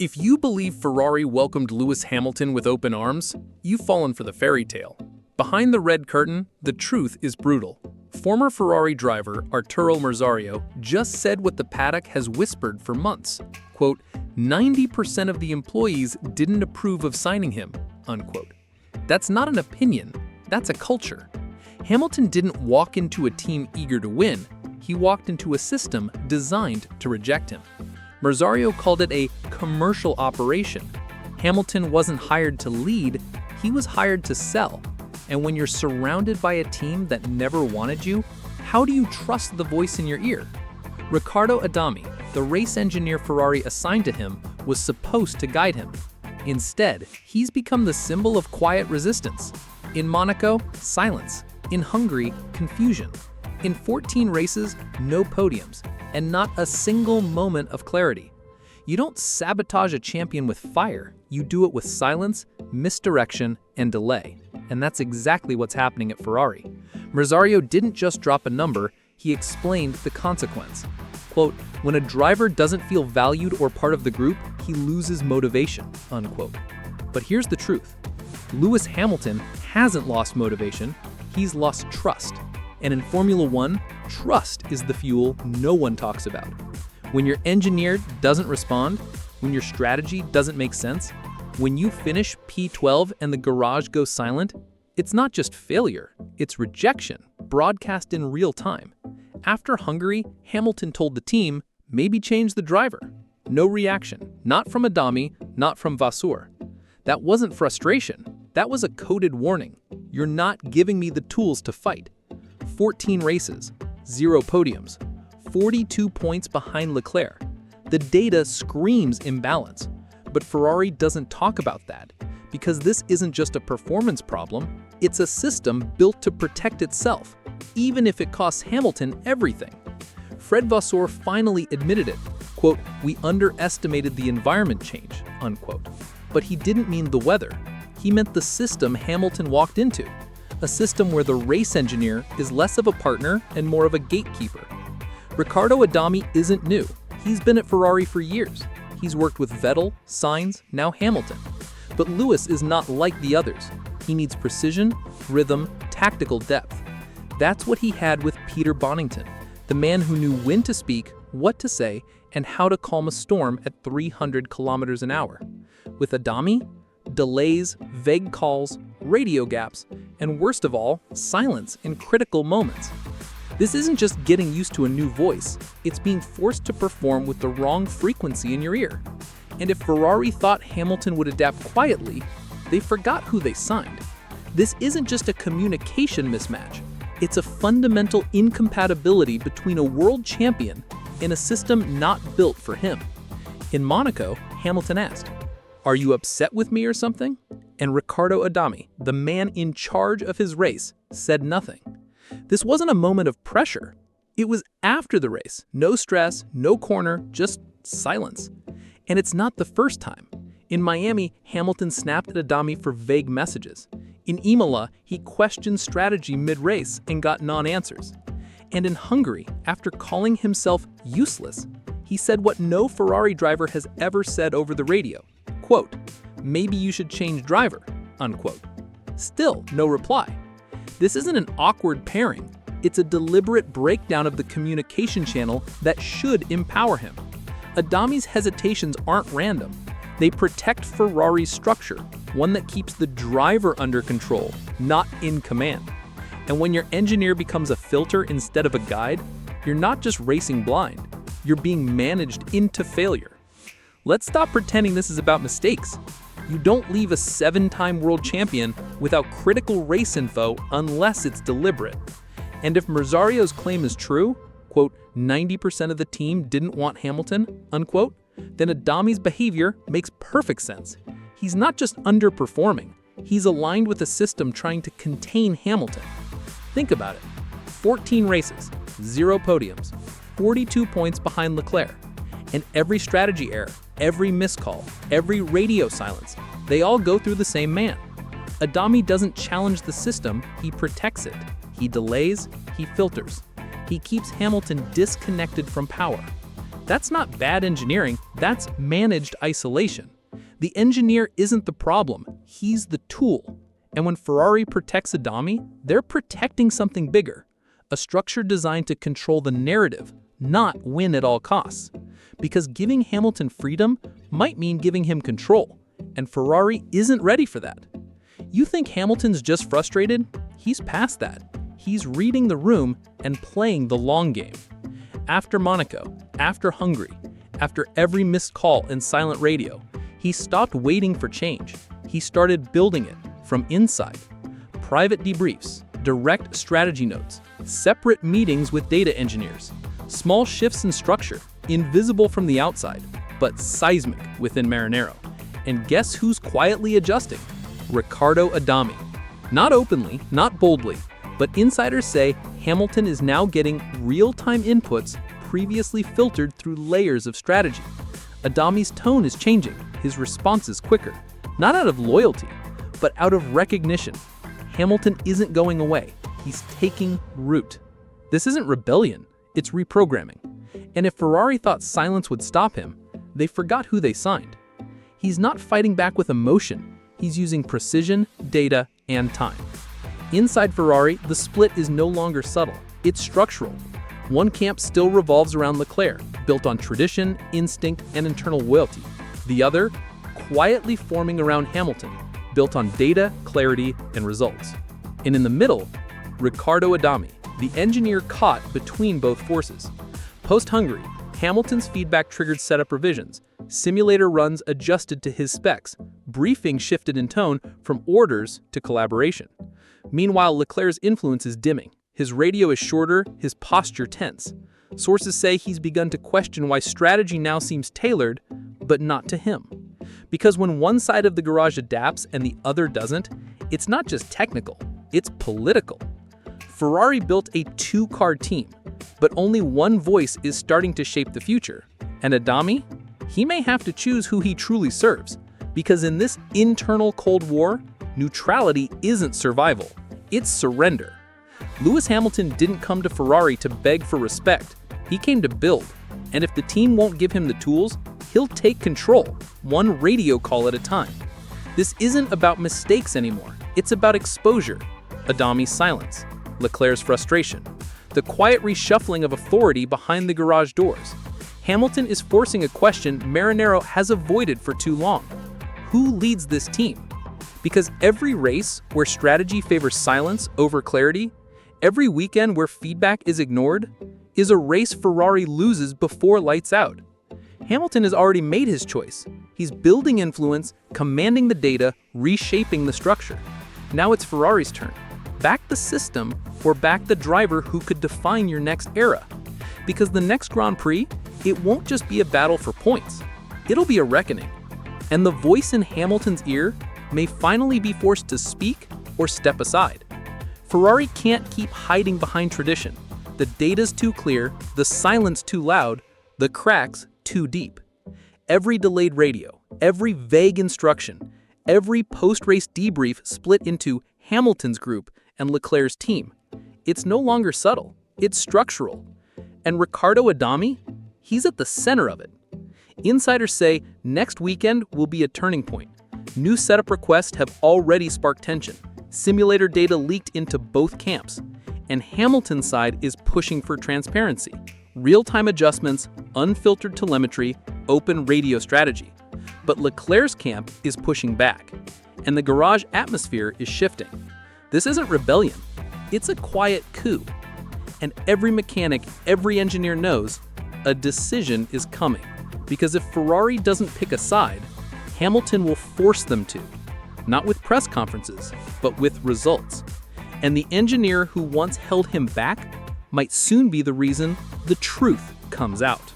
If you believe Ferrari welcomed Lewis Hamilton with open arms, you've fallen for the fairy tale. Behind the red curtain, the truth is brutal. Former Ferrari driver Arturo Merzario just said what the paddock has whispered for months. Quote, 90% of the employees didn't approve of signing him, unquote. That's not an opinion, that's a culture. Hamilton didn't walk into a team eager to win, he walked into a system designed to reject him. Merzario called it a commercial operation. Hamilton wasn't hired to lead, he was hired to sell. And when you're surrounded by a team that never wanted you, how do you trust the voice in your ear? Riccardo Adami, the race engineer Ferrari assigned to him, was supposed to guide him. Instead, he's become the symbol of quiet resistance. In Monaco, silence. In Hungary, confusion. In 14 races, no podiums, and not a single moment of clarity. You don't sabotage a champion with fire, you do it with silence, misdirection, and delay. And that's exactly what's happening at Ferrari. Merzario didn't just drop a number, he explained the consequence. Quote, when a driver doesn't feel valued or part of the group, he loses motivation, unquote. But here's the truth. Lewis Hamilton hasn't lost motivation, he's lost trust. And in Formula One, trust is the fuel no one talks about. When your engineer doesn't respond, when your strategy doesn't make sense, when you finish P12 and the garage goes silent, it's not just failure, it's rejection, broadcast in real time. After Hungary, Hamilton told the team, maybe change the driver. No reaction, not from Adami, not from Vasseur. That wasn't frustration, that was a coded warning. You're not giving me the tools to fight. 14 races, 0 podiums, 42 points behind Leclerc. The data screams imbalance, but Ferrari doesn't talk about that because this isn't just a performance problem, it's a system built to protect itself, even if it costs Hamilton everything. Fred Vasseur finally admitted it, quote, we underestimated the environment change, unquote. But he didn't mean the weather, he meant the system Hamilton walked into. A system where the race engineer is less of a partner and more of a gatekeeper. Riccardo Adami isn't new. He's been at Ferrari for years. He's worked with Vettel, Sainz, now Hamilton. But Lewis is not like the others. He needs precision, rhythm, tactical depth. That's what he had with Peter Bonington, the man who knew when to speak, what to say, and how to calm a storm at 300 kilometers an hour. With Adami, delays, vague calls, radio gaps, and worst of all, silence in critical moments. This isn't just getting used to a new voice, it's being forced to perform with the wrong frequency in your ear. And if Ferrari thought Hamilton would adapt quietly, they forgot who they signed. This isn't just a communication mismatch, it's a fundamental incompatibility between a world champion and a system not built for him. In Monaco, Hamilton asked, are you upset with me or something? And Riccardo Adami, the man in charge of his race, said nothing. This wasn't a moment of pressure. It was after the race. No stress, no corner, just silence. And it's not the first time. In Miami, Hamilton snapped at Adami for vague messages. In Imola, he questioned strategy mid-race and got non-answers. And in Hungary, after calling himself useless, he said what no Ferrari driver has ever said over the radio. Quote, maybe you should change driver, unquote. Still, no reply. This isn't an awkward pairing. It's a deliberate breakdown of the communication channel that should empower him. Adami's hesitations aren't random. They protect Ferrari's structure, one that keeps the driver under control, not in command. And when your engineer becomes a filter instead of a guide, you're not just racing blind, you're being managed into failure. Let's stop pretending this is about mistakes. You don't leave a 7-time world champion without critical race info unless it's deliberate. And if Merzario's claim is true, quote, 90% of the team didn't want Hamilton, unquote, then Adami's behavior makes perfect sense. He's not just underperforming, he's aligned with a system trying to contain Hamilton. Think about it. 14 races, 0 podiums, 42 points behind Leclerc. And every strategy error, every miscall, every radio silence, they all go through the same man. Adami doesn't challenge the system, he protects it. He delays, he filters. He keeps Hamilton disconnected from power. That's not bad engineering, that's managed isolation. The engineer isn't the problem, he's the tool. And when Ferrari protects Adami, they're protecting something bigger, a structure designed to control the narrative, not win at all costs. Because giving Hamilton freedom might mean giving him control, and Ferrari isn't ready for that. You think Hamilton's just frustrated? He's past that. He's reading the room and playing the long game. After Monaco, after Hungary, after every missed call and silent radio, he stopped waiting for change. He started building it from inside. Private debriefs, direct strategy notes, separate meetings with data engineers, small shifts in structure, invisible from the outside, but seismic within Maranello. And guess who's quietly adjusting? Riccardo Adami. Not openly, not boldly, but insiders say Hamilton is now getting real-time inputs previously filtered through layers of strategy. Adami's tone is changing, his response is quicker, not out of loyalty, but out of recognition. Hamilton isn't going away, he's taking root. This isn't rebellion, it's reprogramming. And if Ferrari thought silence would stop him, they forgot who they signed. He's not fighting back with emotion, he's using precision, data, and time. Inside Ferrari, the split is no longer subtle, it's structural. One camp still revolves around Leclerc, built on tradition, instinct, and internal loyalty. The other, quietly forming around Hamilton, built on data, clarity, and results. And in the middle, Riccardo Adami, the engineer caught between both forces. Post-Hungary, Hamilton's feedback triggered setup revisions, simulator runs adjusted to his specs, briefing shifted in tone from orders to collaboration. Meanwhile, Leclerc's influence is dimming. His radio is shorter, his posture tense. Sources say he's begun to question why strategy now seems tailored, but not to him. Because when one side of the garage adapts and the other doesn't, it's not just technical, it's political. Ferrari built a two-car team, but only one voice is starting to shape the future. And Adami? He may have to choose who he truly serves, because in this internal Cold War, neutrality isn't survival, it's surrender. Lewis Hamilton didn't come to Ferrari to beg for respect, he came to build. And if the team won't give him the tools, he'll take control, one radio call at a time. This isn't about mistakes anymore, it's about exposure. Adami's silence, Leclerc's frustration, the quiet reshuffling of authority behind the garage doors. Hamilton is forcing a question Maranello has avoided for too long. Who leads this team? Because every race where strategy favors silence over clarity, every weekend where feedback is ignored, is a race Ferrari loses before lights out. Hamilton has already made his choice. He's building influence, commanding the data, reshaping the structure. Now it's Ferrari's turn. Back the system or back the driver who could define your next era. Because the next Grand Prix, it won't just be a battle for points. It'll be a reckoning. And the voice in Hamilton's ear may finally be forced to speak or step aside. Ferrari can't keep hiding behind tradition. The data's too clear, the silence too loud, the cracks too deep. Every delayed radio, every vague instruction, every post-race debrief split into Hamilton's group and Leclerc's team. It's no longer subtle, it's structural. And Riccardo Adami, he's at the center of it. Insiders say next weekend will be a turning point. New setup requests have already sparked tension. Simulator data leaked into both camps. And Hamilton's side is pushing for transparency. Real-time adjustments, unfiltered telemetry, open radio strategy. But Leclerc's camp is pushing back. And the garage atmosphere is shifting. This isn't rebellion. It's a quiet coup. And every mechanic, every engineer knows a decision is coming. Because if Ferrari doesn't pick a side, Hamilton will force them to. Not with press conferences, but with results. And the engineer who once held him back might soon be the reason the truth comes out.